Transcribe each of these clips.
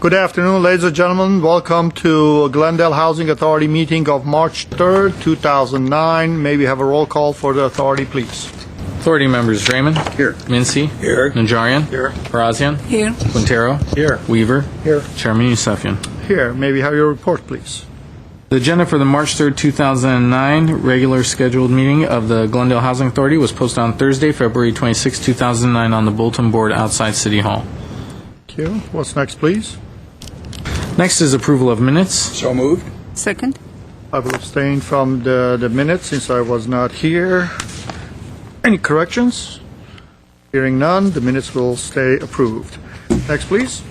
Good afternoon, ladies and gentlemen. Welcome to Glendale Housing Authority meeting of March 3rd, 2009. May we have a roll call for the authority, please? Authority members: Draymond. Here. Mincy. Here. Najarian. Here. Parazian. Here. Quintero. Here. Weaver. Here. Chairman Yusefian. Here. May we have your report, please? The agenda for the March 3rd, 2009 regular scheduled meeting of the Glendale Housing Authority was posted on Thursday, February 26, 2009 on the bulletin board outside City Hall. Thank you. What's next, please? Next is approval of minutes. So moved. Second. I will abstain from the minutes since I was not here. Any corrections? Hearing none, the minutes will stay approved. Next, please.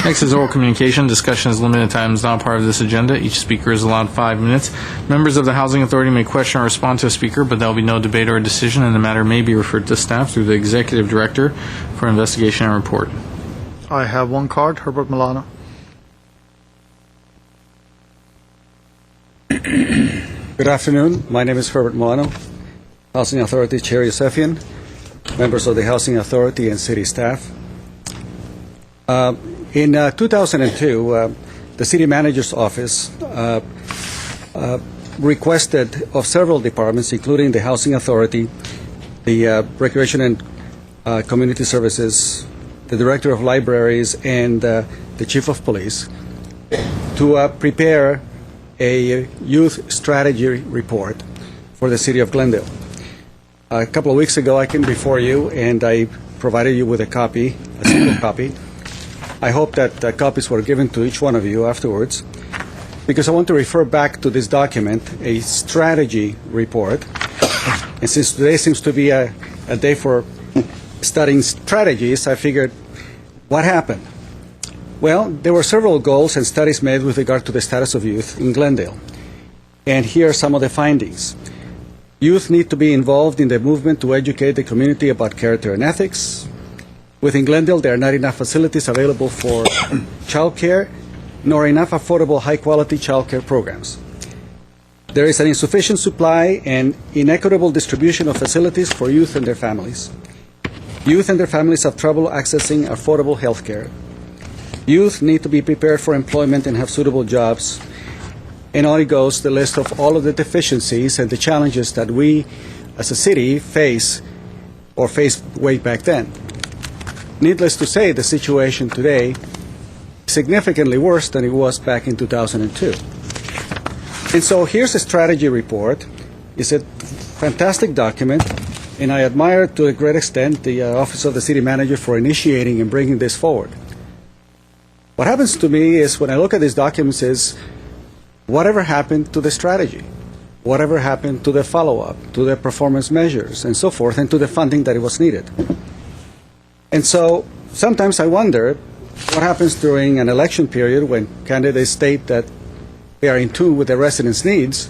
Next is oral communication. Discussion is limited time, is not part of this agenda. Each speaker is allowed 5 minutes. Members of the Housing Authority may question or respond to a speaker, but there will be no debate or decision, and the matter may be referred to staff through the Executive Director for investigation and report. I have one card. Herbert Milano. Good afternoon. My name is Herbert Milano, Housing Authority Chair Yusefian, members of the Housing Authority and city staff. In 2002, the city manager's office requested of several departments, including the Housing Authority, the Recreation and Community Services, the Director of Libraries, and the Chief of Police, to prepare a youth strategy report for the city of Glendale. A couple of weeks ago, I came before you and I provided you with a copy, a single copy. I hope that copies were given to each one of you afterwards, because I want to refer back to this document, a strategy report. And since today seems to be a day for studying strategies, I figured, what happened? Well, there were several goals and studies made with regard to the status of youth in Glendale. And here are some of the findings. Youth need to be involved in the movement to educate the community about character and ethics. Within Glendale, there are not enough facilities available for child care, nor enough affordable, high-quality child care programs. There is an insufficient supply and inequitable distribution of facilities for youth and their families. Youth and their families have trouble accessing affordable health care. Youth need to be prepared for employment and have suitable jobs. And on it goes the list of all of the deficiencies and the challenges that we as a city face or faced way back then. Needless to say, the situation today is significantly worse than it was back in 2002. And so here's a strategy report. It's a fantastic document, and I admire to a great extent the Office of the City Manager for initiating and bringing this forward. What happens to me is when I look at these documents is whatever happened to the strategy, whatever happened to the follow-up, to the performance measures, and so forth, and to the funding that it was needed. And so sometimes I wonder what happens during an election period when candidates state that they are in tune with the residents' needs,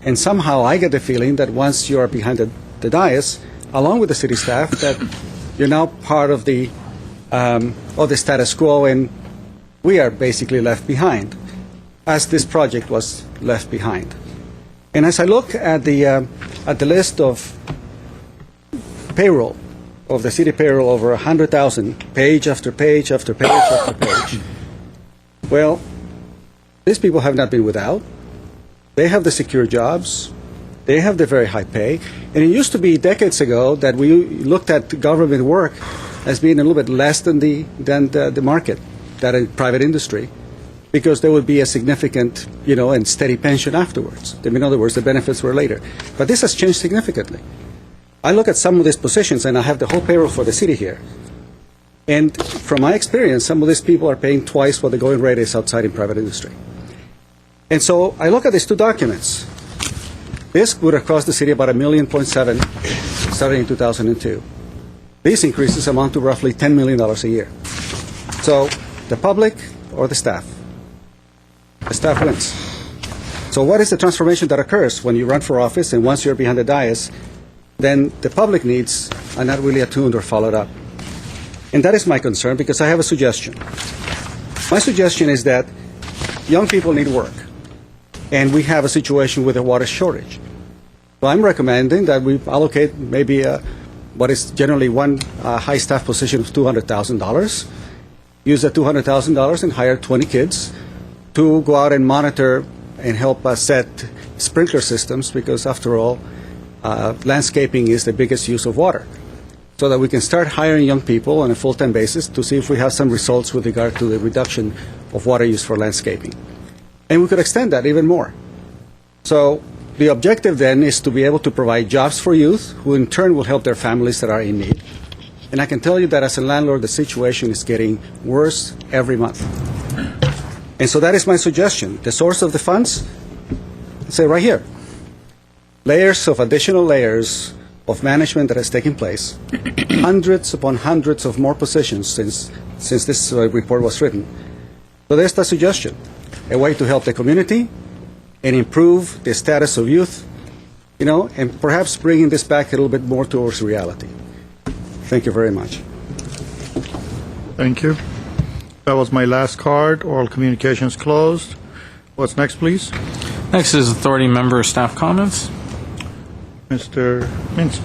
and somehow I get the feeling that once you are behind the dais, along with the city staff, that you're now part of the status quo, and we are basically left behind, as this project was left behind. And as I look at the list of payroll, of the city payroll, over 100,000, page after page after page after page, well, these people have not been without. They have the secure jobs. They have the very high pay. And it used to be decades ago that we looked at government work as being a little bit less than the market, that in private industry, because there would be a significant, and steady pension afterwards. In other words, the benefits were later. But this has changed significantly. I look at some of these positions, and I have the whole payroll for the city here. And from my experience, some of these people are paying twice what the going rate is outside in private industry. And so I look at these two documents. This would have cost the city about $1.7 million starting in 2002. These increases amount to roughly $10 million a year. So the public or the staff? The staff wins. So what is the transformation that occurs when you run for office, and once you're behind the dais, then the public needs are not really attuned or followed up? And that is my concern, because I have a suggestion. My suggestion is that young people need work, and we have a situation with a water shortage. So I'm recommending that we allocate maybe what is generally one high staff position of $200,000, use the $200,000 and hire 20 kids to go out and monitor and help us set sprinkler systems, because after all, landscaping is the biggest use of water, so that we can start hiring young people on a full-time basis to see if we have some results with regard to the reduction of water use for landscaping. And we could extend that even more. So the objective then is to be able to provide jobs for youth, who in turn will help their families that are in need. And I can tell you that as a landlord, the situation is getting worse every month. And so that is my suggestion. The source of the funds, say right here. Layers of additional layers of management that has taken place, hundreds upon hundreds of more positions since this report was written. So there's the suggestion, a way to help the community and improve the status of youth, and perhaps bringing this back a little bit more towards reality. Thank you very much. Thank you. That was my last card. Oral communications closed. What's next, please? Next is authority member staff comments. Mr. Mintz.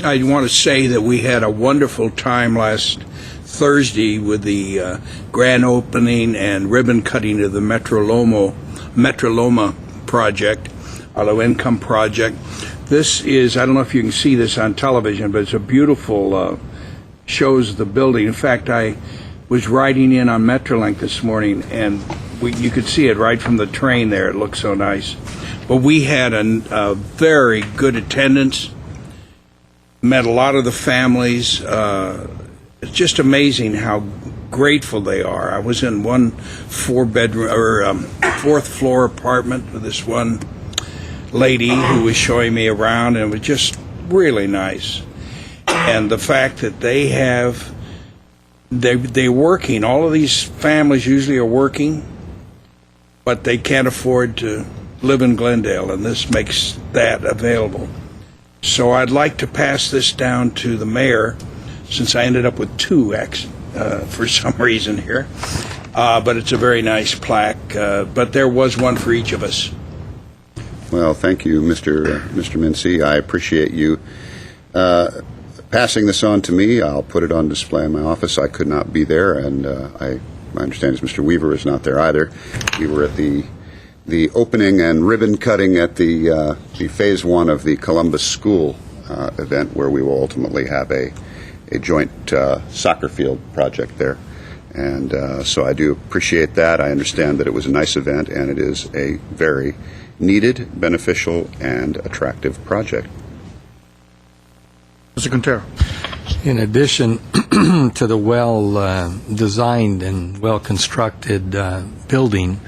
I want to say that we had a wonderful time last Thursday with the grand opening and ribbon cutting of the Metro Loma project, our low-income project. This is, I don't know if you can see this on television, but it's a beautiful, shows the building. In fact, I was riding in on Metrolink this morning, and you could see it right from the train there. It looked so nice. But we had a very good attendance, met a lot of the families. It's just amazing how grateful they are. I was in one fourth floor apartment with this one lady who was showing me around, and it was just really nice. And the fact that they're working, all of these families usually are working, but they can't afford to live in Glendale, and this makes that available. So I'd like to pass this down to the mayor, since I ended up with two for some reason here. But it's a very nice plaque, but there was one for each of us. Well, thank you, Mr. Mincy. I appreciate you passing this on to me. I'll put it on display in my office. I could not be there, and my understanding is Mr. Weaver is not there either. We were at the opening and ribbon cutting at the phase one of the Columbus School event, where we will ultimately have a joint soccer field project there. And so I do appreciate that. I understand that it was a nice event, and it is a very needed, beneficial, and attractive project. Mr. Quintero. In addition to the well-designed and well-constructed building,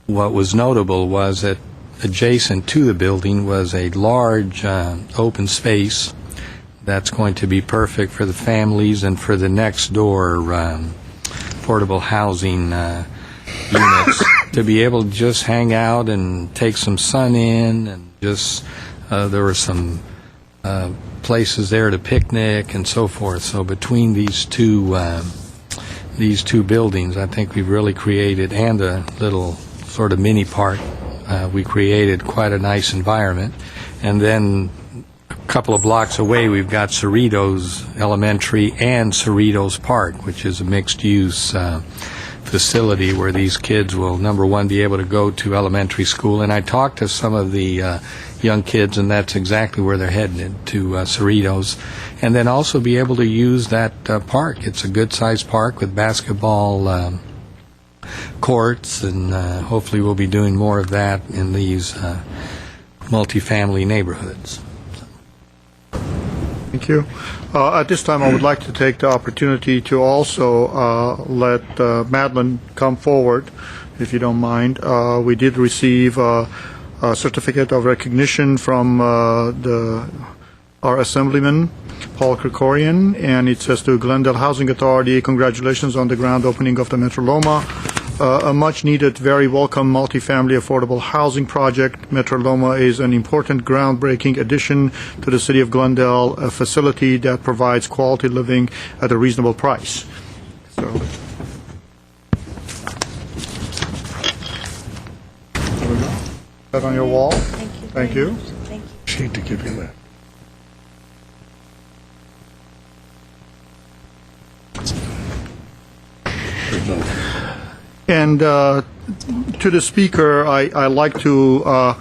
what was notable was that adjacent to the building was a large open space that's going to be perfect for the families and for the next door affordable housing units to be able to just hang out and take some sun in, and just there were some places there to picnic and so forth. So between these two buildings, I think we've really created, and a little sort of mini park, we created quite a nice environment. And then a couple of blocks away, we've got Cerritos Elementary and Cerritos Park, which is a mixed-use facility where these kids will, number one, be able to go to elementary school. And I talked to some of the young kids, and that's exactly where they're headed, to Cerritos. And then also be able to use that park. It's a good-sized park with basketball courts, and hopefully we'll be doing more of that in these multifamily neighborhoods. Thank you. At this time, I would like to take the opportunity to also let Madeline come forward, if you don't mind. We did receive a certificate of recognition from our Assemblyman, Paul Krikorian, and it says to Glendale Housing Authority, congratulations on the grand opening of the Metro Loma. A much-needed, very welcome multifamily affordable housing project. Metro Loma is an important groundbreaking addition to the city of Glendale, a facility that provides quality living at a reasonable price. So, there we go. That on your wall? Thank you. Thank you. Thank you. Sheet to give you that. And to the speaker, I like to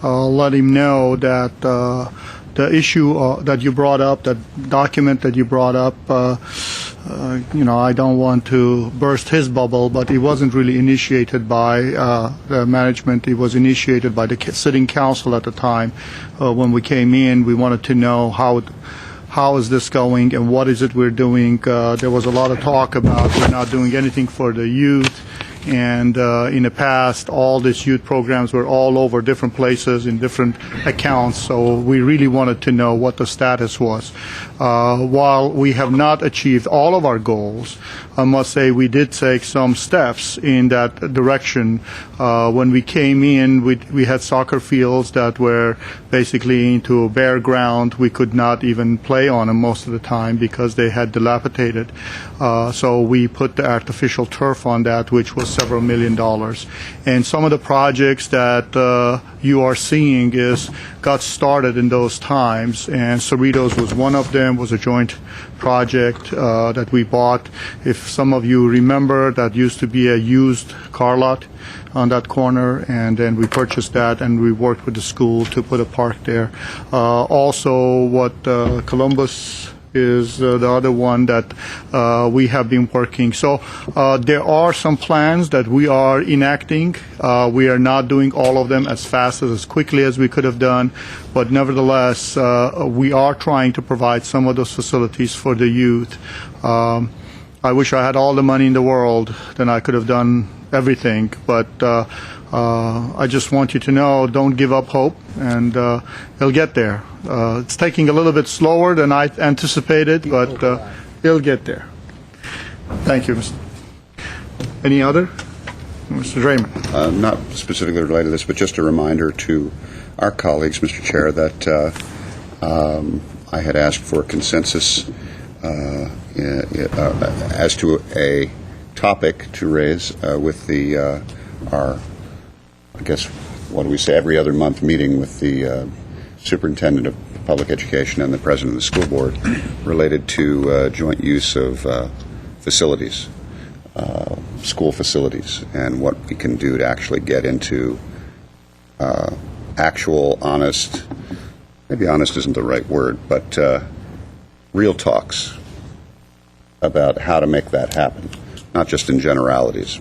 let him know that the issue that you brought up, that document that you brought up, I don't want to burst his bubble, but it wasn't really initiated by the management. It was initiated by the sitting council at the time. When we came in, we wanted to know how is this going and what is it we're doing. There was a lot of talk about we're not doing anything for the youth. And in the past, all these youth programs were all over different places in different accounts. So we really wanted to know what the status was. While we have not achieved all of our goals, I must say we did take some steps in that direction. When we came in, we had soccer fields that were basically into bare ground. We could not even play on them most of the time because they had dilapidated. So we put the artificial turf on that, which was several $1 million. And some of the projects that you are seeing got started in those times, and Cerritos was one of them, was a joint project that we bought. If some of you remember, that used to be a used car lot on that corner, and then we purchased that, and we worked with the school to put a park there. Also, what Columbus is the other one that we have been working. So there are some plans that we are enacting. We are not doing all of them as fast as quickly as we could have done, but nevertheless, we are trying to provide some of those facilities for the youth. I wish I had all the money in the world, then I could have done everything, but I just want you to know, don't give up hope, and it'll get there. It's taking a little bit slower than I anticipated, but it'll get there. Thank you, Mr. Any other? Mr. Draymond. Not specifically related to this, but just a reminder to our colleagues, Mr. Chair, that I had asked for consensus as to a topic to raise with our, I guess, what do we say, every other month meeting with the superintendent of public education and the president of the school board related to joint use of facilities, school facilities, and what we can do to actually get into actual, honest, maybe honest isn't the right word, but real talks about how to make that happen, not just in generalities.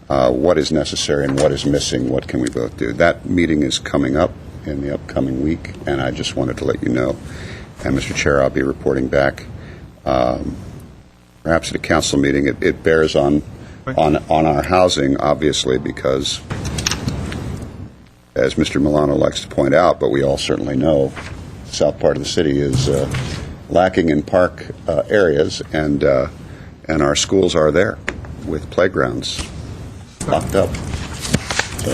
What is necessary and what is missing, what can we both do. That meeting is coming up in the upcoming week, and I just wanted to let you know. And Mr. Chair, I'll be reporting back perhaps at a council meeting. It bears on our housing, obviously, because as Mr. Milano likes to point out, but we all certainly know, the south part of the city is lacking in park areas, and our schools are there with playgrounds locked up. So,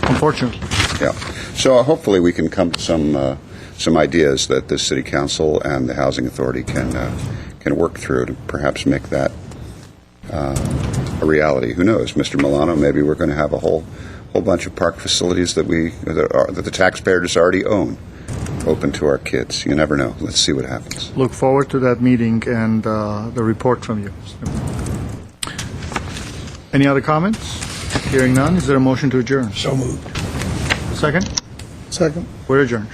Unfortunately. yeah. So hopefully we can come to some ideas that the city council and the housing authority can work through to perhaps make that a reality. Who knows, Mr. Milano? Maybe we're going to have a whole bunch of park facilities that the taxpayers already own open to our kids. You never know. Let's see what happens. Look forward to that meeting and the report from you. Any other comments? Hearing none, is there a motion to adjourn? So moved. Second? Second. We're adjourned.